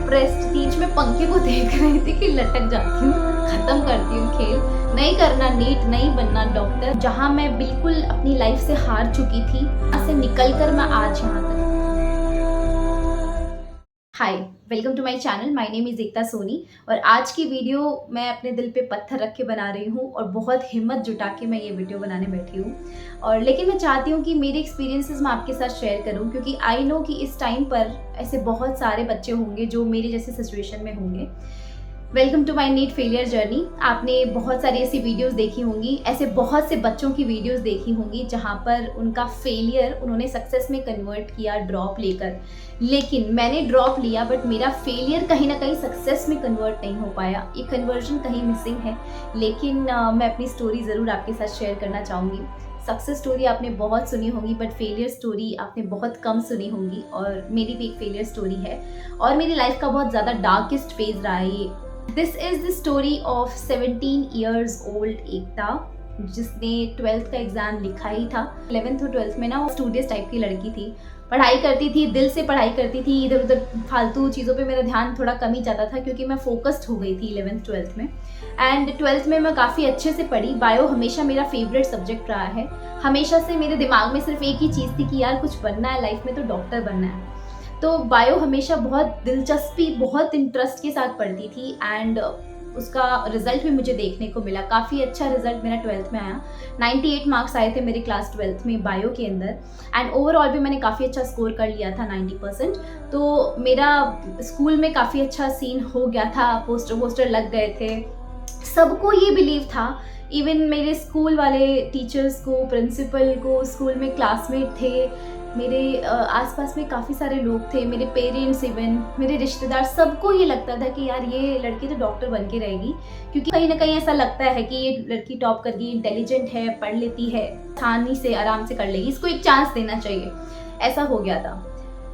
Prestige में पंखे को देख रही थी कि लटक जाती हूँ, खत्म करती हूँ खेल, नहीं करना नीट, नहीं बनना डॉक्टर। जहाँ मैं बिल्कुल अपनी लाइफ से हार चुकी थी, वहाँ से निकल कर मैं आज यहाँ तक। Hi, welcome to my channel. My name is Ekta Soni और आज की वीडियो मैं अपने दिल पे पत्थर रख के बना रही हूँ और बहुत हिम्मत जुटा के मैं ये वीडियो बनाने बैठी हूँ। और लेकिन मैं चाहती हूँ कि मेरे एक्सपीरियंसेस मैं आपके साथ शेयर करूँ, क्योंकि आई नो कि इस टाइम पर ऐसे बहुत सारे बच्चे होंगे जो मेरे जैसे सिचुएशन में होंगे। Welcome to my NEET failure journey. आपने बहुत सारी ऐसी वीडियोस देखी होंगी, ऐसे बहुत से बच्चों की वीडियोस देखी होंगी जहाँ पर उनका फेलियर उन्होंने सक्सेस में कन्वर्ट किया ड्रॉप लेकर। लेकिन मैंने ड्रॉप लिया बट मेरा फेलियर कहीं ना कहीं सक्सेस में कन्वर्ट नहीं हो पाया। ये कन्वर्जन कहीं मिसिंग है। लेकिन मैं अपनी स्टोरी ज़रूर आपके साथ शेयर करना चाहूँगी। सक्सेस स्टोरी आपने बहुत सुनी होगी बट फेलियर स्टोरी आपने बहुत कम सुनी होंगी, और मेरी भी एक फेलियर स्टोरी है और मेरी लाइफ का बहुत ज़्यादा डार्केस्ट फेज रहा है ये। This is the story of 17 years old एकता, जिसने 12th का एग्ज़ाम लिखा ही था। 11th और 12th में ना वो स्टूडियस टाइप की लड़की थी, पढ़ाई करती थी, दिल से पढ़ाई करती थी। इधर उधर फालतू चीज़ों पे मेरा ध्यान थोड़ा कम ही जाता था क्योंकि मैं फोकस्ड हो गई थी 11th 12th में। एंड 12th में मैं काफ़ी अच्छे से पढ़ी। बायो हमेशा मेरा फेवरेट सब्जेक्ट रहा है। हमेशा से मेरे दिमाग में सिर्फ एक ही चीज़ थी कि यार कुछ बनना है लाइफ में तो डॉक्टर बनना है। तो बायो हमेशा बहुत दिलचस्पी, बहुत इंटरेस्ट के साथ पढ़ती थी एंड उसका रिजल्ट भी मुझे देखने को मिला। काफ़ी अच्छा रिजल्ट मेरा 12th में आया। 98 मार्क्स आए थे मेरे क्लास 12th में बायो के अंदर एंड ओवरऑल भी मैंने काफ़ी अच्छा स्कोर कर लिया था 90%। तो मेरा स्कूल में काफ़ी अच्छा सीन हो गया था, पोस्टर वोस्टर लग गए थे। सबको ये बिलीव था, इवन मेरे स्कूल वाले टीचर्स को, प्रिंसिपल को, स्कूल में क्लासमेट थे, मेरे आसपास में काफ़ी सारे लोग थे, मेरे पेरेंट्स, इवन मेरे रिश्तेदार, सबको ये लगता था कि यार ये लड़की तो डॉक्टर बन के रहेगी। क्योंकि कहीं ना कहीं ऐसा लगता है कि ये लड़की टॉप कर गई, इंटेलिजेंट है, पढ़ लेती है, आसानी से आराम से कर लेगी, इसको एक चांस देना चाहिए। ऐसा हो गया था।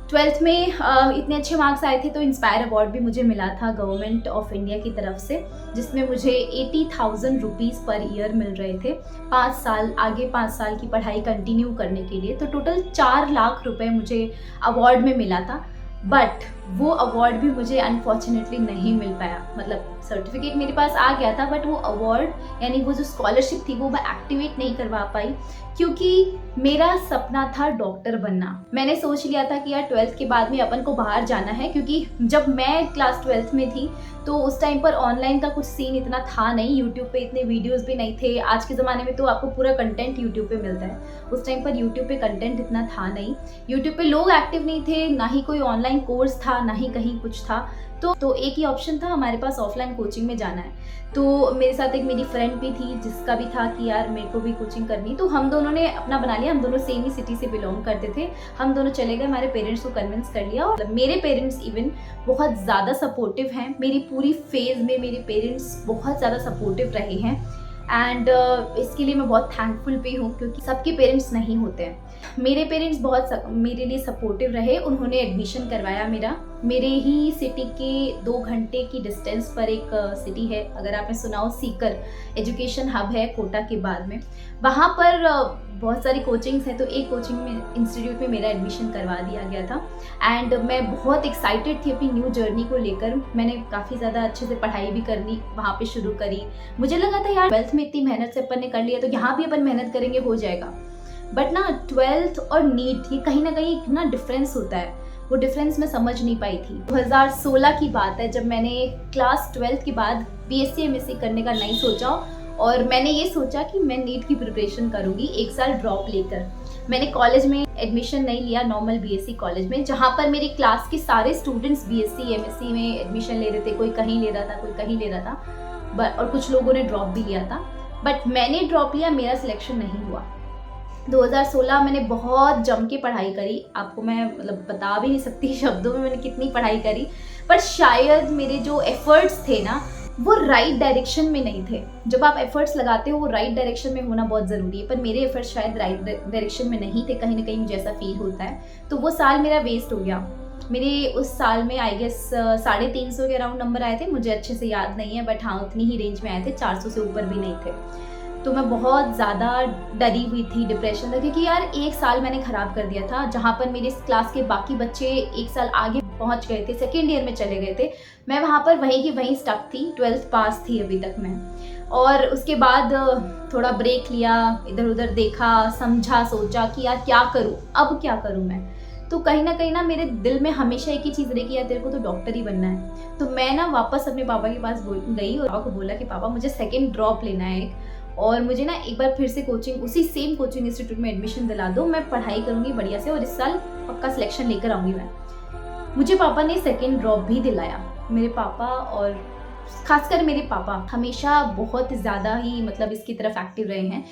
12th में इतने अच्छे मार्क्स आए थे तो इंस्पायर अवार्ड भी मुझे मिला था गवर्नमेंट ऑफ इंडिया की तरफ से, जिसमें मुझे 80,000 रुपीज़ पर ईयर मिल रहे थे 5 साल, आगे 5 साल की पढ़ाई कंटिन्यू करने के लिए। तो टोटल 4 लाख रुपए मुझे अवार्ड में मिला था। बट वो अवार्ड भी मुझे अनफॉर्चुनेटली नहीं मिल पाया। मतलब सर्टिफिकेट मेरे पास आ गया था बट वो अवार्ड यानी वो जो स्कॉलरशिप थी वो मैं एक्टिवेट नहीं करवा पाई, क्योंकि मेरा सपना था डॉक्टर बनना। मैंने सोच लिया था कि यार 12th के बाद में अपन को बाहर जाना है, क्योंकि जब मैं क्लास 12th में थी तो उस टाइम पर ऑनलाइन का कुछ सीन इतना था नहीं, यूट्यूब पे इतने वीडियोस भी नहीं थे। आज के ज़माने में तो आपको पूरा कंटेंट यूट्यूब पे मिलता है, उस टाइम पर यूट्यूब पे कंटेंट इतना था नहीं, यूट्यूब पे लोग एक्टिव नहीं थे, ना ही कोई ऑनलाइन कोर्स था, ना ही कहीं कुछ था। तो एक ही ऑप्शन था हमारे पास, ऑफलाइन कोचिंग में जाना है। तो मेरे साथ एक मेरी फ्रेंड भी थी जिसका भी था कि यार मेरे को भी कोचिंग करनी, तो हम दोनों ने अपना बना लिया। हम दोनों सेम ही सिटी से बिलोंग करते थे, हम दोनों चले गए, हमारे पेरेंट्स को कन्विंस कर लिया। और मेरे पेरेंट्स इवन बहुत ज़्यादा सपोर्टिव हैं। मेरी पूरी फेज़ में मेरे पेरेंट्स बहुत ज़्यादा सपोर्टिव रहे हैं एंड इसके लिए मैं बहुत थैंकफुल भी हूँ, क्योंकि सबके पेरेंट्स नहीं होते हैं। मेरे पेरेंट्स बहुत मेरे लिए सपोर्टिव रहे। उन्होंने एडमिशन करवाया मेरा, मेरे ही सिटी के 2 घंटे की डिस्टेंस पर एक सिटी है, अगर आपने सुना हो, सीकर एजुकेशन हब है कोटा के बाद में। वहाँ पर बहुत सारी कोचिंग्स हैं, तो एक कोचिंग में इंस्टीट्यूट में मेरा एडमिशन करवा दिया गया था एंड मैं बहुत एक्साइटेड थी अपनी न्यू जर्नी को लेकर। मैंने काफ़ी ज़्यादा अच्छे से पढ़ाई भी करनी वहाँ पे शुरू करी। मुझे लगा था यार 12th में इतनी मेहनत से अपन ने कर लिया तो यहाँ भी अपन मेहनत करेंगे हो जाएगा। बट ना 12th और नीट ये कहीं ना कहीं ना डिफरेंस होता है, वो डिफरेंस मैं समझ नहीं पाई थी। 2016 की बात है जब मैंने क्लास 12th के बाद BSc MSc करने का नहीं सोचा और मैंने ये सोचा कि मैं नीट की प्रिपरेशन करूँगी 1 साल ड्रॉप लेकर। मैंने कॉलेज में एडमिशन नहीं लिया, नॉर्मल BSc कॉलेज में, जहाँ पर मेरी क्लास के सारे स्टूडेंट्स BSc MSc में एडमिशन ले रहे थे। कोई कहीं ले रहा था, कोई कहीं ले रहा था, और कुछ लोगों ने ड्रॉप भी लिया था। बट मैंने ड्रॉप लिया, मेरा सिलेक्शन नहीं हुआ। 2016 मैंने बहुत जम के पढ़ाई करी, आपको मैं मतलब बता भी नहीं सकती शब्दों में मैंने कितनी पढ़ाई करी। पर शायद मेरे जो एफर्ट्स थे ना वो राइट डायरेक्शन में नहीं थे। जब आप एफर्ट्स लगाते हो वो राइट डायरेक्शन में होना बहुत ज़रूरी है, पर मेरे एफर्ट्स शायद राइट डायरेक्शन में नहीं थे, कहीं ना कहीं मुझे ऐसा फील होता है। तो वो साल मेरा वेस्ट हो गया। मेरे उस साल में आई गेस 350 के अराउंड नंबर आए थे, मुझे अच्छे से याद नहीं है बट हाँ उतनी ही रेंज में आए थे, 400 से ऊपर भी नहीं थे। तो मैं बहुत ज़्यादा डरी हुई थी, डिप्रेशन था, क्योंकि यार 1 साल मैंने ख़राब कर दिया था, जहाँ पर मेरे क्लास के बाकी बच्चे 1 साल आगे पहुंच गए थे, सेकेंड ईयर में चले गए थे, मैं वहाँ पर वहीं की वहीं स्टक थी। 12th पास थी अभी तक मैं। और उसके बाद थोड़ा ब्रेक लिया, इधर उधर देखा, समझा, सोचा कि यार क्या करूँ, अब क्या करूँ मैं। तो कहीं ना मेरे दिल में हमेशा एक ही चीज़ रही कि यार तेरे को तो डॉक्टर ही बनना है। तो मैं ना वापस अपने पापा के पास गई और पापा को बोला कि पापा मुझे सेकेंड ड्रॉप लेना है और मुझे ना एक बार फिर से कोचिंग, उसी सेम कोचिंग इंस्टीट्यूट में एडमिशन दिला दो, मैं पढ़ाई करूँगी बढ़िया से और इस साल पक्का सिलेक्शन लेकर आऊँगी मैं। मुझे पापा ने सेकेंड ड्रॉप भी दिलाया। मेरे पापा, और खासकर मेरे पापा हमेशा बहुत ज़्यादा ही मतलब इसकी तरफ एक्टिव रहे हैं।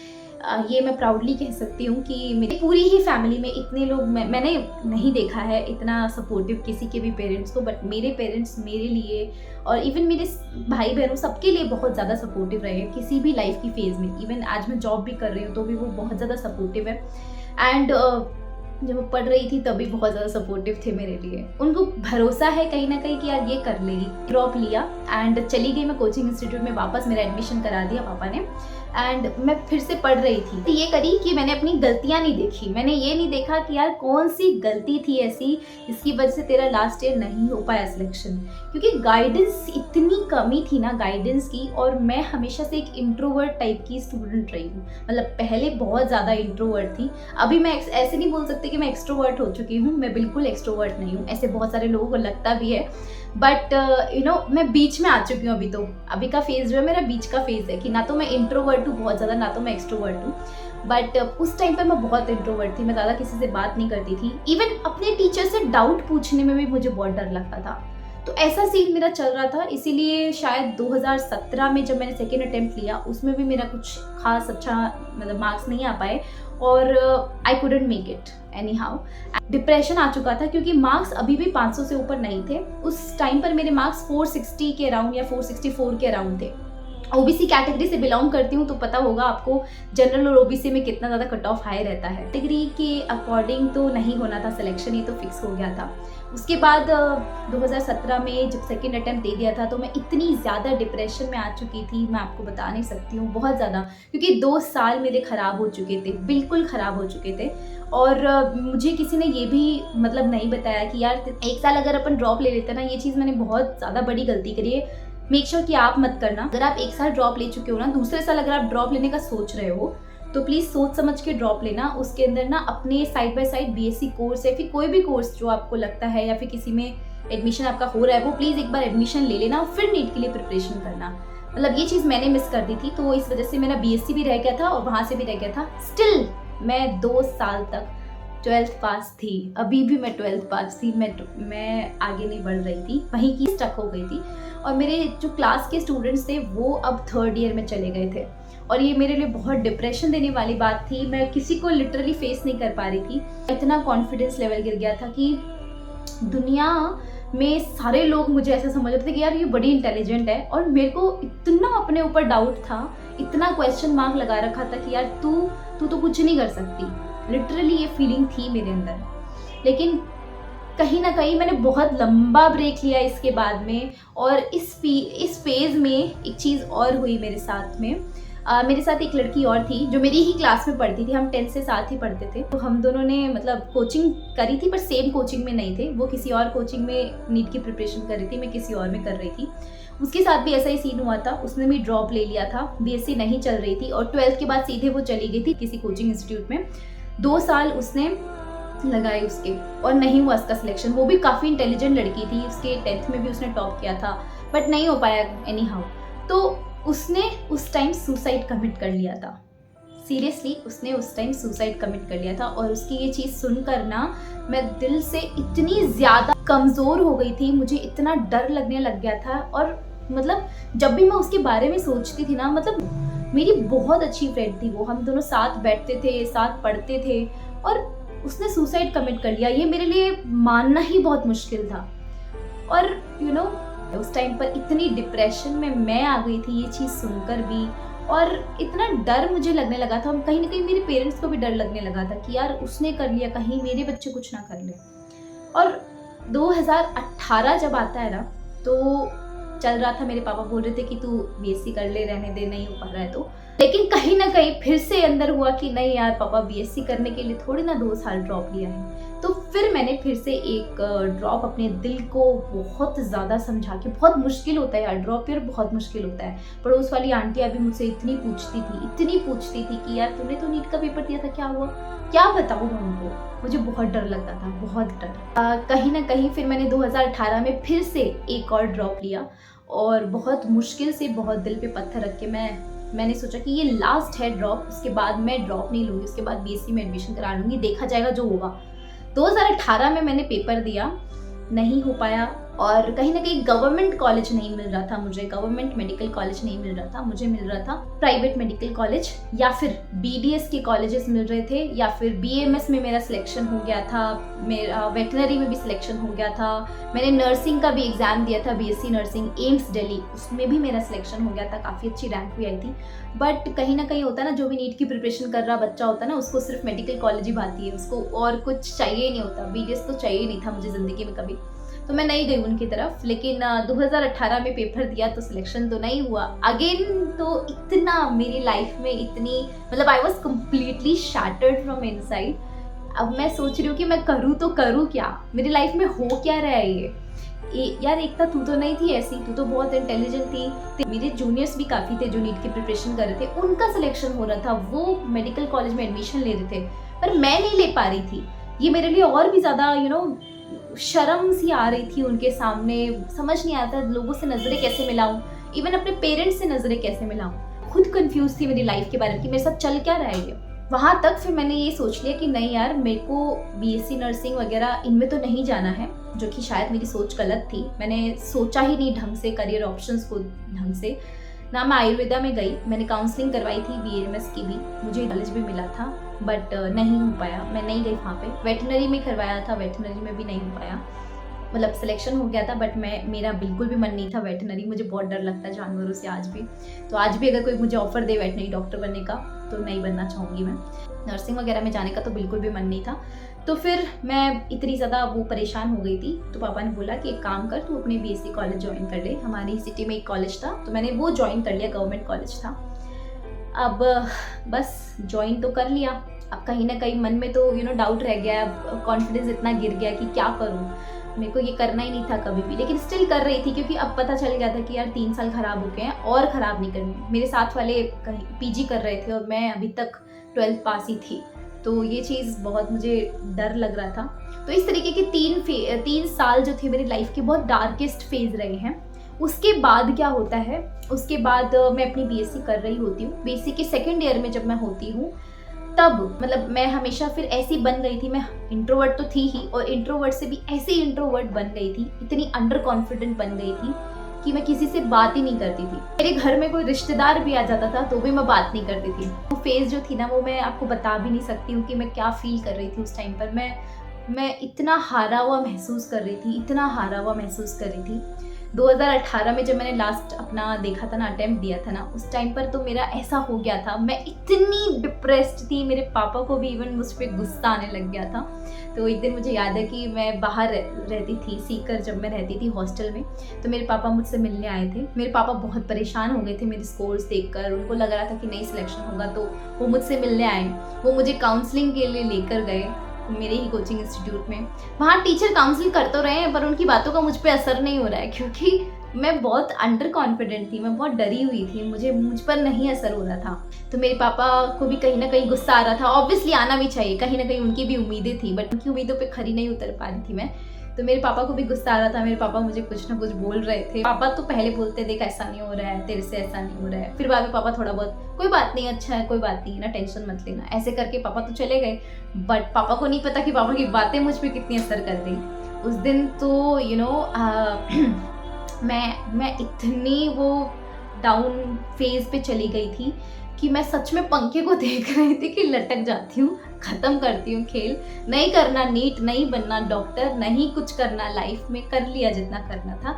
ये मैं प्राउडली कह सकती हूँ कि मेरी पूरी ही फैमिली में इतने लोग मैंने नहीं देखा है इतना सपोर्टिव किसी के भी पेरेंट्स को, बट मेरे पेरेंट्स मेरे लिए और इवन मेरे भाई बहनों सबके लिए बहुत ज़्यादा सपोर्टिव रहे हैं किसी भी लाइफ की फेज़ में। इवन आज मैं जॉब भी कर रही हूँ तो भी वो बहुत ज़्यादा सपोर्टिव है। एंड जब मैं पढ़ रही थी तभी बहुत ज़्यादा सपोर्टिव थे मेरे लिए। उनको भरोसा है कहीं ना कहीं कि यार ये कर लेगी। ड्रॉप लिया एंड चली गई मैं कोचिंग इंस्टीट्यूट में वापस, मेरा एडमिशन करा दिया पापा ने। एंड मैं फिर से पढ़ रही थी। तो ये करी कि मैंने अपनी गलतियां नहीं देखी, मैंने ये नहीं देखा कि यार कौन सी गलती थी ऐसी जिसकी वजह से तेरा लास्ट ईयर नहीं हो पाया सिलेक्शन, क्योंकि गाइडेंस इतनी कमी थी ना गाइडेंस की। और मैं हमेशा से एक इंट्रोवर्ट टाइप की स्टूडेंट रही हूँ, मतलब पहले बहुत ज़्यादा इंट्रोवर्ट थी। अभी मैं ऐसे नहीं बोल सकती कि मैं एक्सट्रोवर्ट हो चुकी हूँ, मैं बिल्कुल एक्सट्रोवर्ट नहीं हूँ, ऐसे बहुत सारे लोगों को लगता भी है। बट मैं बीच में आ चुकी हूँ। अभी का फेज जो है मेरा बीच का फेज है कि ना तो मैं इंट्रोवर्ट हूँ बहुत ज़्यादा, ना तो मैं एक्सट्रोवर्ट हूँ। बट उस टाइम पर मैं बहुत इंट्रोवर्ट थी, मैं ज़्यादा किसी से बात नहीं करती थी। इवन अपने टीचर से डाउट पूछने में भी मुझे बहुत डर लगता था। तो ऐसा सीन मेरा चल रहा था, इसीलिए शायद 2017 में जब मैंने सेकेंड अटेम्प्ट लिया उसमें भी मेरा कुछ खास अच्छा मतलब मार्क्स नहीं आ पाए और I couldn't make it anyhow. Depression आ चुका था क्योंकि मार्क्स अभी भी 500 से ऊपर नहीं थे। उस टाइम पर मेरे मार्क्स 460 के अराउंड या 464 के अराउंड थे। ओबीसी कैटेगरी से बिलोंग करती हूँ तो पता होगा आपको जनरल और ओबीसी में कितना ज़्यादा कट ऑफ हाई रहता है। कैटेगरी के अकॉर्डिंग तो नहीं होना था सिलेक्शन, ये तो फिक्स हो गया था। उसके बाद 2017 में जब सेकेंड अटेम्प्ट दे दिया था तो मैं इतनी ज़्यादा डिप्रेशन में आ चुकी थी, मैं आपको बता नहीं सकती हूँ, बहुत ज़्यादा। क्योंकि 2 साल मेरे ख़राब हो चुके थे, बिल्कुल ख़राब हो चुके थे। और मुझे किसी ने ये भी मतलब नहीं बताया कि यार 1 साल अगर अपन ड्रॉप ले लेते ना, ये चीज़ मैंने बहुत ज़्यादा बड़ी गलती करी है। मेक श्योर कि आप मत करना। अगर आप 1 साल ड्रॉप ले चुके हो ना, दूसरे साल अगर आप ड्रॉप लेने का सोच रहे हो तो प्लीज़ सोच समझ के ड्रॉप लेना। उसके अंदर ना अपने side by side BSc course या फिर कोई भी कोर्स जो आपको लगता है या फिर किसी में एडमिशन आपका हो रहा है वो प्लीज़ एक बार एडमिशन ले लेना और फिर नीट के लिए प्रिपरेशन करना। मतलब ये चीज़ मैंने मिस कर दी थी, तो इस वजह से मेरा बीएससी भी रह गया था और वहाँ से भी रह गया था। स्टिल मैं 2 साल तक 12th पास थी, अभी भी मैं 12th पास थी। मैं आगे नहीं बढ़ रही थी, वहीं की स्टक हो गई थी। और मेरे जो क्लास के स्टूडेंट्स थे वो अब 3rd ईयर में चले गए थे और ये मेरे लिए बहुत डिप्रेशन देने वाली बात थी। मैं किसी को लिटरली फेस नहीं कर पा रही थी। इतना कॉन्फिडेंस लेवल गिर गया था कि दुनिया में सारे लोग मुझे ऐसा समझ रहे थे कि यार ये बड़ी इंटेलिजेंट है, और मेरे को इतना अपने ऊपर डाउट था, इतना क्वेश्चन मार्क लगा रखा था कि यार तू तो कुछ नहीं कर सकती। लिटरली ये फीलिंग थी मेरे अंदर। लेकिन कहीं ना कहीं मैंने बहुत लंबा ब्रेक लिया इसके बाद में, और इस फेज़ में एक चीज़ और हुई मेरे साथ में। मेरे साथ एक लड़की और थी जो मेरी ही क्लास में पढ़ती थी, हम 10th से साथ ही पढ़ते थे। तो हम दोनों ने मतलब कोचिंग करी थी पर सेम कोचिंग में नहीं थे। वो किसी और कोचिंग में नीट की प्रिपरेशन कर रही थी, मैं किसी और में कर रही थी। उसके साथ भी ऐसा ही सीन हुआ था, उसने भी ड्रॉप ले लिया था, बीएससी नहीं चल रही थी और 12th के बाद सीधे वो चली गई थी किसी कोचिंग इंस्टीट्यूट में। 2 साल उसने लगाए उसके और नहीं हुआ उसका सिलेक्शन। वो भी काफ़ी इंटेलिजेंट लड़की थी, उसके 10th में भी उसने टॉप किया था बट नहीं हो पाया एनी हाउ। तो उसने उस टाइम सुसाइड कमिट कर लिया था। सीरियसली उसने उस टाइम सुसाइड कमिट कर लिया था। और उसकी ये चीज़ सुनकर ना मैं दिल से इतनी ज़्यादा कमज़ोर हो गई थी, मुझे इतना डर लगने लग गया था। और मतलब जब भी मैं उसके बारे में सोचती थी ना, मतलब मेरी बहुत अच्छी फ्रेंड थी वो, हम दोनों साथ बैठते थे, साथ पढ़ते थे, और उसने सुसाइड कमिट कर लिया। ये मेरे लिए मानना ही बहुत मुश्किल था। और उस टाइम पर इतनी डिप्रेशन में मैं आ गई थी ये चीज़ सुनकर भी, और इतना डर मुझे लगने लगा था। कहीं ना कहीं मेरे पेरेंट्स को भी डर लगने लगा था कि यार उसने कर लिया, कहीं मेरे बच्चे कुछ ना कर ले। और 2018 जब आता है ना, तो चल रहा था, मेरे पापा बोल रहे थे कि तू बीएससी कर ले, रहने दे, नहीं हो पा रहा है लेकिन कहीं ना कहीं फिर से अंदर हुआ कि नहीं यार, पापा बीएससी करने के लिए थोड़ी ना 2 साल ड्रॉप लिया है। तो फिर मैंने फिर से एक ड्रॉप अपने दिल को बहुत ज़्यादा समझा के, बहुत मुश्किल होता है यार ड्रॉप ईयर, बहुत मुश्किल होता है। पड़ोस वाली आंटी अभी मुझसे इतनी पूछती थी कि यार तूने तो नीट का पेपर दिया था, क्या हुआ, क्या बताऊँ मैं उनको। मुझे बहुत डर लगता था, बहुत डर। कहीं ना कहीं फिर मैंने 2018 में फिर से एक और ड्रॉप लिया, और बहुत मुश्किल से, बहुत दिल पे पत्थर रख के मैंने सोचा कि ये लास्ट है ड्रॉप, उसके बाद मैं ड्रॉप नहीं लूँगी, उसके बाद बीएससी में एडमिशन करा लूँगी, देखा जाएगा जो होगा। 2018 में मैंने पेपर दिया, नहीं हो पाया, और कहीं ना कहीं गवर्नमेंट कॉलेज नहीं मिल रहा था मुझे, गवर्नमेंट मेडिकल कॉलेज नहीं मिल रहा था मुझे, मिल रहा था प्राइवेट मेडिकल कॉलेज, या फिर बीडीएस के कॉलेजेस मिल रहे थे, या फिर बीएमएस में मेरा सिलेक्शन हो गया था, मेरा वेटनरी में भी सिलेक्शन हो गया था, मैंने नर्सिंग का भी एग्जाम दिया था, बीएससी नर्सिंग एम्स दिल्ली, उसमें भी मेरा सिलेक्शन हो गया था, काफ़ी अच्छी रैंक भी आई थी। बट कहीं ना कहीं होता है ना, जो भी नीट की प्रिपरेशन कर रहा बच्चा होता है ना, उसको सिर्फ मेडिकल कॉलेज ही भाती है, उसको और कुछ चाहिए ही नहीं होता, बीडीएस तो चाहिए नहीं था मुझे ज़िंदगी में कभी, तो मैं नहीं गई उनकी तरफ। लेकिन 2018 में पेपर दिया तो सिलेक्शन तो नहीं हुआ अगेन। तो इतना मेरी लाइफ में इतनी, मतलब I was completely shattered from inside. अब मैं सोच रही हूँ कि मैं करूँ तो करूँ क्या, मेरी लाइफ में हो क्या रहा है ये। यार एकता, तू तो नहीं थी ऐसी, तू तो बहुत इंटेलिजेंट थी, मेरे जूनियर्स भी काफ़ी थे जो नीट की प्रिपरेशन कर रहे थे, उनका सिलेक्शन हो रहा था, वो मेडिकल कॉलेज में एडमिशन ले रहे थे, पर मैं नहीं ले पा रही थी। ये मेरे लिए और भी ज़्यादा शर्म सी आ रही थी उनके सामने, समझ नहीं आता लोगों से नज़रें कैसे मिलाऊं, इवन अपने पेरेंट्स से नज़रें कैसे मिलाऊं। खुद कंफ्यूज थी मेरी लाइफ के बारे में कि मेरे साथ चल क्या रहा है ये। वहाँ तक फिर मैंने ये सोच लिया कि नहीं यार, मेरे को बीएससी नर्सिंग वगैरह इनमें तो नहीं जाना है, जो कि शायद मेरी सोच गलत थी। मैंने सोचा ही नहीं ढंग से करियर ऑप्शंस को ढंग से ना। मैं आयुर्वेदा में गई, मैंने काउंसलिंग करवाई थी बीएमएस की भी, मुझे कॉलेज भी मिला था, बट नहीं हो पाया, मैं नहीं गई वहाँ पे। वेटनरी में करवाया था, वेटनरी में भी नहीं हो पाया, मतलब सिलेक्शन हो गया था, बट मेरा बिल्कुल भी मन नहीं था वेटनरी, मुझे बहुत डर लगता है जानवरों से आज भी। तो आज भी अगर कोई मुझे ऑफर दे वेटनरी डॉक्टर बनने का तो नहीं बनना चाहूँगी मैं। नर्सिंग वगैरह में जाने का तो बिल्कुल भी मन नहीं था। तो फिर मैं इतनी ज़्यादा वो परेशान हो गई थी, तो पापा ने बोला कि एक काम कर, तू अपने बीएससी कॉलेज ज्वाइन कर ले। हमारी सिटी में एक कॉलेज था, तो मैंने वो ज्वाइन कर लिया, गवर्नमेंट कॉलेज था। अब बस ज्वाइन तो कर लिया, अब कहीं ना कहीं मन में तो डाउट रह गया, कॉन्फिडेंस इतना गिर गया कि क्या करूँ, मेरे को ये करना ही नहीं था कभी भी, लेकिन स्टिल कर रही थी, क्योंकि अब पता चल गया था कि यार 3 साल खराब हो गए हैं और ख़राब नहीं करने। मेरे साथ वाले कहीं पीजी कर रहे थे और मैं अभी तक 12th पास ही थी, तो ये चीज़ बहुत मुझे डर लग रहा था। तो इस तरीके के 3 साल जो थे मेरी लाइफ के बहुत डार्केस्ट फेज रहे हैं। उसके बाद क्या होता है, उसके बाद मैं अपनी बीएससी कर रही होती हूँ। बीएससी के सेकेंड ईयर में जब मैं होती हूँ, तब मतलब मैं हमेशा फिर ऐसी बन गई थी, मैं इंट्रोवर्ट तो थी ही, और इंट्रोवर्ट से भी ऐसी इंट्रोवर्ट बन गई थी, इतनी अंडर कॉन्फिडेंट बन गई थी कि मैं किसी से बात ही नहीं करती थी। मेरे घर में कोई रिश्तेदार भी आ जाता था तो भी मैं बात नहीं करती थी। वो फेज जो थी ना, वो मैं आपको बता भी नहीं सकती हूँ कि मैं क्या फील कर रही थी उस टाइम पर। मैं इतना हारा हुआ महसूस कर रही थी, इतना हारा हुआ महसूस कर रही थी। 2018 में जब मैंने लास्ट अपना देखा था ना, अटेम्प्ट दिया था ना, उस टाइम पर तो मेरा ऐसा हो गया था, मैं इतनी डिप्रेस्ड थी, मेरे पापा को भी इवन मुझ पर गुस्सा आने लग गया था। तो एक दिन मुझे याद है कि मैं बाहर रहती थी, सीकर जब मैं रहती थी हॉस्टल में, तो मेरे पापा मुझसे मिलने आए थे। मेरे पापा बहुत परेशान हो गए थे मेरे स्कोर्स देखकर, उनको लग रहा था कि नहीं सिलेक्शन होगा, तो वो मुझसे मिलने आए। वो मुझे काउंसलिंग के लिए लेकर गए मेरे ही कोचिंग इंस्टीट्यूट में। वहाँ टीचर काउंसिल कर तो रहे हैं, पर उनकी बातों का मुझ पर असर नहीं हो रहा है, क्योंकि मैं बहुत अंडर कॉन्फिडेंट थी, मैं बहुत डरी हुई थी, मुझ पर नहीं असर हो रहा था। तो मेरे पापा को भी कहीं ना कहीं गुस्सा आ रहा था, ऑब्वियसली आना भी चाहिए, कहीं ना कहीं उनकी भी उम्मीदें थी, बट उनकी उम्मीदों पे खरी नहीं उतर पा रही थी मैं। तो मेरे पापा को भी गुस्सा आ रहा था, मेरे पापा मुझे कुछ ना कुछ बोल रहे थे। पापा तो पहले बोलते, देख ऐसा नहीं हो रहा है, तेरे से ऐसा नहीं हो रहा है। फिर बाद में पापा थोड़ा बहुत, कोई बात नहीं, अच्छा है, कोई बात नहीं ना, टेंशन मत लेना, ऐसे करके पापा तो चले गए। बट पापा को नहीं पता कि पापा की बातें मुझ पर कितनी असर कर गई। उस दिन तो मैं इतनी वो डाउन फेज पे चली गई थी कि मैं सच में पंखे को देख रही थी कि लटक जाती हूँ, ख़त्म करती हूँ खेल, नहीं करना नीट, नहीं बनना डॉक्टर, नहीं कुछ करना लाइफ में, कर लिया जितना करना था,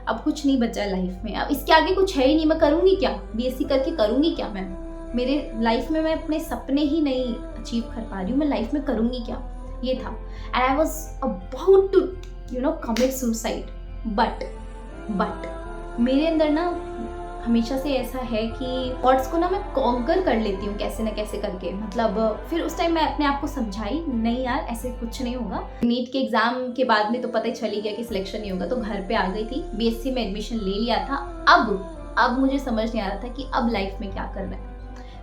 अब कुछ नहीं बचा लाइफ में, अब इसके आगे कुछ है ही नहीं, मैं करूँगी क्या, बीएससी करके करूँगी क्या मैं, मेरे लाइफ में मैं अपने सपने ही नहीं अचीव कर पा रही हूँ, मैं लाइफ में करूँगी क्या, ये था। And I was about to commit suicide, but मेरे अंदर ना हमेशा से ऐसा है कि थॉट्स को ना मैं कॉन्कर कर लेती हूँ कैसे ना कैसे करके। मतलब फिर उस टाइम मैं अपने आप को समझाई, नहीं यार ऐसे कुछ नहीं होगा। नीट के एग्जाम के बाद में तो पता ही चली गया कि सिलेक्शन नहीं होगा, तो घर पे आ गई थी, बीएससी में एडमिशन ले लिया था। अब मुझे समझ नहीं आ रहा था कि अब लाइफ में क्या करना है।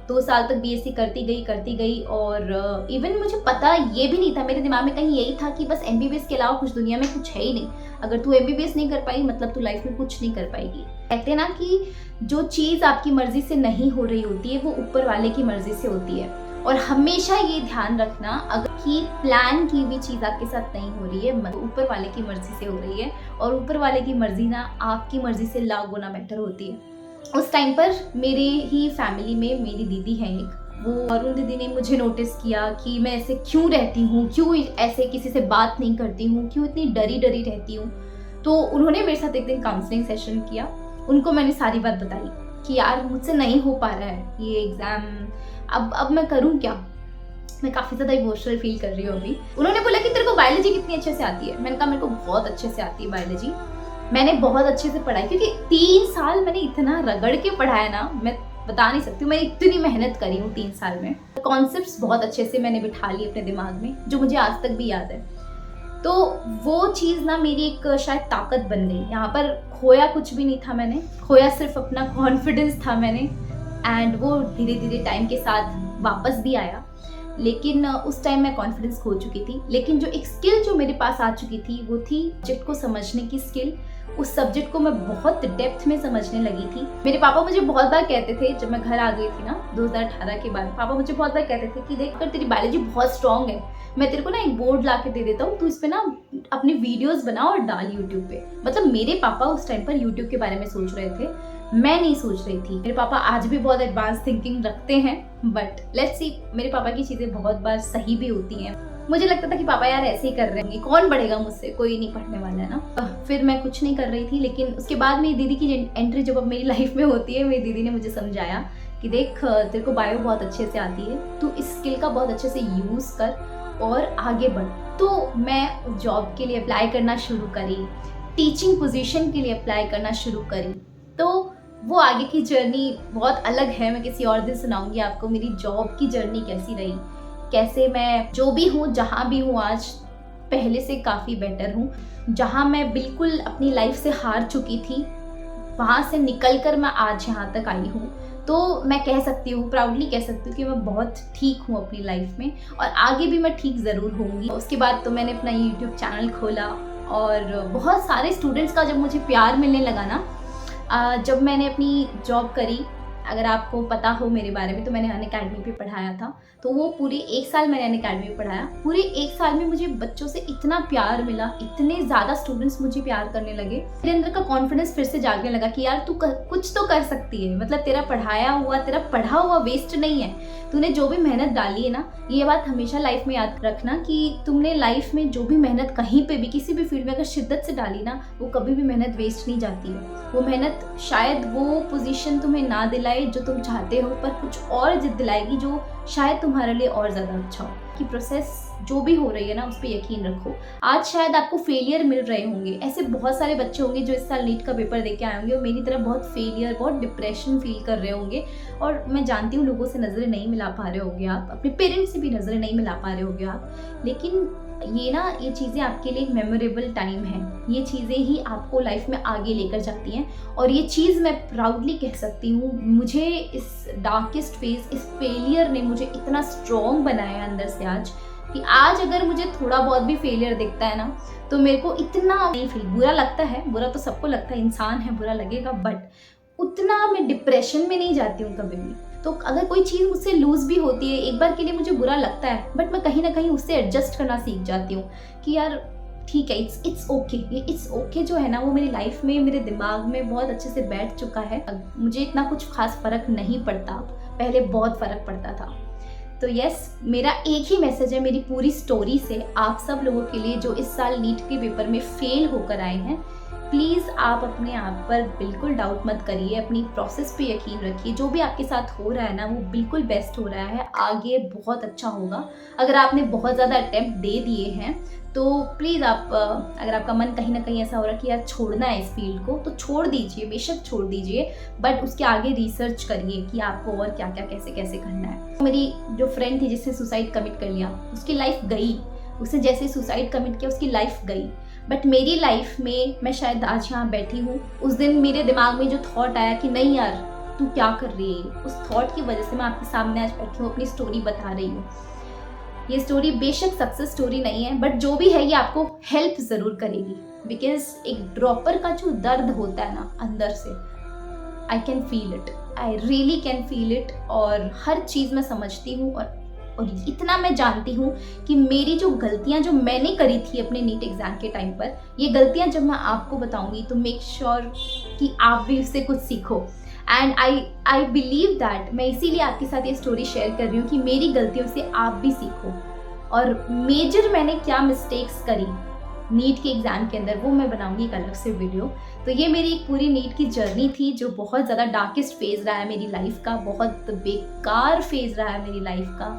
2 साल तक बीएससी करती गई और इवन मुझे पता ये भी नहीं था, मेरे दिमाग में कहीं यही था कि बस एमबीबीएस के अलावा कुछ दुनिया में कुछ है ही नहीं। अगर तू एमबीबीएस नहीं कर पाई मतलब तू लाइफ में कुछ नहीं कर पाएगी। कहते हैं ना कि जो चीज़ आपकी मर्जी से नहीं हो रही होती है वो ऊपर वाले की मर्जी से होती है। और हमेशा ये ध्यान रखना, अगर की प्लान की हुई चीज़ आपके साथ नहीं हो रही है, ऊपर वाले की मर्जी से हो रही है। और ऊपर वाले की मर्जी ना आपकी मर्जी से लाख गुना बेटर होती है। उस टाइम पर मेरे ही फैमिली में मेरी दीदी है एक, वो अरुण दीदी ने मुझे नोटिस किया कि मैं ऐसे क्यों रहती हूँ, क्यों ऐसे किसी से बात नहीं करती हूँ, क्यों इतनी डरी रहती हूँ। तो उन्होंने मेरे साथ एक दिन काउंसलिंग सेशन किया। उनको मैंने सारी बात बताई कि यार मुझसे नहीं हो पा रहा है ये एग्ज़ाम, अब मैं करूँ क्या। मैं काफ़ी ज़्यादा इमोशनल फील कर रही हूँ अभी। उन्होंने बोला कि तेरे को बायोलॉजी कितनी अच्छे से आती है। मैंने कहा मेरे को बहुत अच्छे से आती है बायोलॉजी, मैंने बहुत अच्छे से पढ़ाई, क्योंकि 3 साल मैंने इतना रगड़ के पढ़ाया ना, मैं बता नहीं सकती हूँ। मैंने इतनी मेहनत करी हूँ 3 साल में। कॉन्सेप्ट्स बहुत अच्छे से मैंने बिठा लिए अपने दिमाग में, जो मुझे आज तक भी याद है। तो वो चीज़ ना मेरी एक शायद ताकत बन गई। यहाँ पर खोया कुछ भी नहीं था मैंने, खोया सिर्फ अपना कॉन्फिडेंस था मैंने। एंड वो धीरे धीरे टाइम के साथ वापस भी आया। लेकिन उस टाइम मैं कॉन्फिडेंस खो चुकी थी। लेकिन जो एक स्किल जो मेरे पास आ चुकी थी वो थी सब्जेक्ट को समझने की स्किल। उस सब्जेक्ट को मैं बहुत डेप्थ में समझने लगी थी। मेरे पापा मुझे बहुत बार कहते थे, जब मैं घर आ गई थी ना 2018 के बाद, पापा मुझे बहुत बार कहते थे कि देख कर तेरी बायोलॉजी बहुत स्ट्रांग है, मैं तेरे को ना एक बोर्ड ला के दे देता हूँ, तू इस पे ना अपनी वीडियोस बना और डाल यूट्यूब पे। मतलब मेरे पापा उस टाइम पर यूट्यूब के बारे में सोच रहे थे, मैं नहीं सोच रही थी। मेरे पापा आज भी बहुत एडवांस थिंकिंग रखते हैं, बट लेट्स सी, मेरे पापा की चीज़ें बहुत बार सही भी होती हैं। मुझे लगता था कि पापा यार ऐसे ही कर रहे हैं, कौन पढ़ेगा मुझसे, कोई नहीं पढ़ने वाला है ना। फिर मैं कुछ नहीं कर रही थी। लेकिन उसके बाद मेरी दीदी की एंट्री जब अब मेरी लाइफ में होती है, मेरी दीदी ने मुझे समझाया कि देख तेरे को बायो बहुत अच्छे से आती है, तू इस स्किल का बहुत अच्छे से यूज़ कर और आगे बढ़। तो मैं जॉब के लिए अप्लाई करना शुरू करी, टीचिंग पोजीशन के लिए अप्लाई करना शुरू करी। तो वो आगे की जर्नी बहुत अलग है, मैं किसी और दिन सुनाऊंगी आपको मेरी जॉब की जर्नी कैसी रही, कैसे मैं जो भी हूँ जहाँ भी हूँ आज पहले से काफ़ी बेटर हूँ। जहाँ मैं बिल्कुल अपनी लाइफ से हार चुकी थी, वहाँ से निकल कर मैं आज यहाँ तक आई हूँ। तो मैं कह सकती हूँ, प्राउडली कह सकती हूँ कि मैं बहुत ठीक हूँ अपनी लाइफ में, और आगे भी मैं ठीक ज़रूर होंगी। उसके बाद तो मैंने अपना यूट्यूब चैनल खोला, और बहुत सारे स्टूडेंट्स का जब मुझे प्यार मिलने लगा ना, जब मैंने अपनी जॉब करी, अगर आपको पता हो मेरे बारे में, तो मैंने अनअकैडमी पे पढ़ाया था। तो वो पूरे 1 साल मैंने अनअकैडमी में पढ़ाया। पूरे 1 साल में मुझे बच्चों से इतना प्यार मिला, इतने ज़्यादा स्टूडेंट्स मुझे प्यार करने लगे। मेरे अंदर का कॉन्फिडेंस फिर से जागने लगा कि यार तू कुछ तो कर सकती है। मतलब तेरा पढ़ा हुआ वेस्ट नहीं है, तूने जो भी मेहनत डाली है ना। ये बात हमेशा लाइफ में याद रखना कि तुमने लाइफ में जो भी मेहनत कहीं पे भी किसी भी फील्ड में अगर शिद्दत से डाली ना, वो कभी भी मेहनत वेस्ट नहीं जाती है। वो मेहनत शायद वो पोजीशन तुम्हें ना दिलाए जो तुम चाहते हो, पर कुछ और जिद दिलाएगी जो शायद तुम्हारे लिए और ज़्यादा अच्छा हो। कि प्रोसेस जो भी हो रही है ना, उस पर यकीन रखो। आज शायद आपको फेलियर मिल रहे होंगे, ऐसे बहुत सारे बच्चे होंगे जो इस साल नीट का पेपर दे के आए होंगे और मेरी तरह बहुत फेलियर, बहुत डिप्रेशन फील कर रहे होंगे। और मैं जानती हूँ लोगों से नज़रें नहीं मिला पा रहे होंगे आप, अपने पेरेंट्स से भी नज़रें नहीं मिला पा रहे होंगे आप। लेकिन ये चीज़ें आपके लिए एक मेमोरेबल टाइम है। ये चीज़ें ही आपको लाइफ में आगे लेकर जाती हैं। और ये चीज़ मैं प्राउडली कह सकती हूँ, मुझे इस डार्केस्ट फेज, इस फेलियर ने मुझे इतना स्ट्रॉन्ग बनाया अंदर से आज, कि आज अगर मुझे थोड़ा बहुत भी फेलियर दिखता है ना, तो मेरे को इतना नहीं फील बुरा लगता है। बुरा तो सबको लगता है, इंसान है, बुरा लगेगा, बट उतना मैं डिप्रेशन में नहीं जाती हूँ कभी भी। तो अगर कोई चीज़ मुझसे लूज़ भी होती है, एक बार के लिए मुझे बुरा लगता है, बट मैं कहीं ना कहीं उससे एडजस्ट करना सीख जाती हूँ कि यार ठीक है, इट्स ओके। ये इट्स ओके जो है ना, वो मेरी लाइफ में, मेरे दिमाग में बहुत अच्छे से बैठ चुका है। मुझे इतना कुछ खास फ़र्क नहीं पड़ता, पहले बहुत फ़र्क पड़ता था। तो यस, मेरा एक ही मैसेज है मेरी पूरी स्टोरी से आप सब लोगों के लिए जो इस साल नीट के पेपर में फेल होकर आए हैं। प्लीज़ आप अपने आप पर बिल्कुल डाउट मत करिए, अपनी प्रोसेस पे यकीन रखिए। जो भी आपके साथ हो रहा है ना, वो बिल्कुल बेस्ट हो रहा है, आगे बहुत अच्छा होगा। अगर आपने बहुत ज़्यादा अटेम्प्ट दे दिए हैं तो प्लीज़ आप अगर आपका मन कहीं ना कहीं ऐसा हो रहा है कि यार छोड़ना है इस फील्ड को, तो छोड़ दीजिए, बेशक छोड़ दीजिए, बट उसके आगे रिसर्च करिए कि आपको और क्या क्या कैसे कैसे करना है। मेरी जो फ्रेंड थी जिसने सुसाइड कमिट कर लिया, उसकी लाइफ गई, उसने जैसे सुसाइड कमिट किया उसकी लाइफ गई, बट मेरी लाइफ में मैं शायद आज यहाँ बैठी हूँ। उस दिन मेरे दिमाग में जो थॉट आया कि नहीं यार तू क्या कर रही है, उस थॉट की वजह से मैं आपके सामने आज बैठी हूँ, अपनी स्टोरी बता रही हूँ। ये स्टोरी बेशक सक्सेस स्टोरी नहीं है, बट जो भी है ये आपको हेल्प ज़रूर करेगी, बिकॉज एक ड्रॉपर का जो दर्द होता है ना अंदर से, I can feel it, I really can feel it. और हर चीज़ मैं समझती हूँ और इतना मैं जानती हूँ कि मेरी जो गलतियाँ जो मैंने करी थी अपने नीट एग्ज़ाम के टाइम पर, ये गलतियाँ जब मैं आपको बताऊँगी तो मेक श्योर कि आप भी उससे कुछ सीखो। एंड आई बिलीव दैट मैं इसीलिए आपके साथ ये स्टोरी शेयर कर रही हूँ कि मेरी गलतियों से आप भी सीखो। और मेजर मैंने क्या मिस्टेक्स करी नीट के एग्ज़ाम के अंदर, वो मैं बनाऊंगी एक अलग से वीडियो। तो ये मेरी एक पूरी नीट की जर्नी थी जो बहुत ज़्यादा डार्केस्ट फेज़ रहा है मेरी लाइफ का, बहुत बेकार फेज़ रहा है मेरी लाइफ का,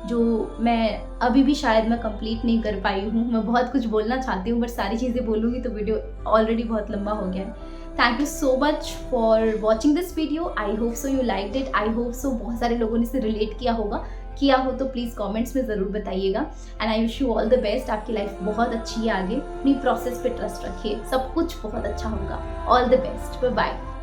जो मैं अभी भी शायद मैं कंप्लीट नहीं कर पाई हूँ। मैं बहुत कुछ बोलना चाहती हूँ, बट सारी चीज़ें बोलूँगी तो वीडियो ऑलरेडी बहुत लंबा हो गया है। Thank you so much for watching this video. I hope so you liked it, I hope so बहुत सारे लोगों ने इसे रिलेट किया होगा। किया हो तो प्लीज़ कमेंट्स में ज़रूर बताइएगा। And I wish you all the best. आपकी लाइफ बहुत अच्छी है आगे, अपनी प्रोसेस पे ट्रस्ट रखिए, सब कुछ बहुत अच्छा होगा। All the best, bye bye.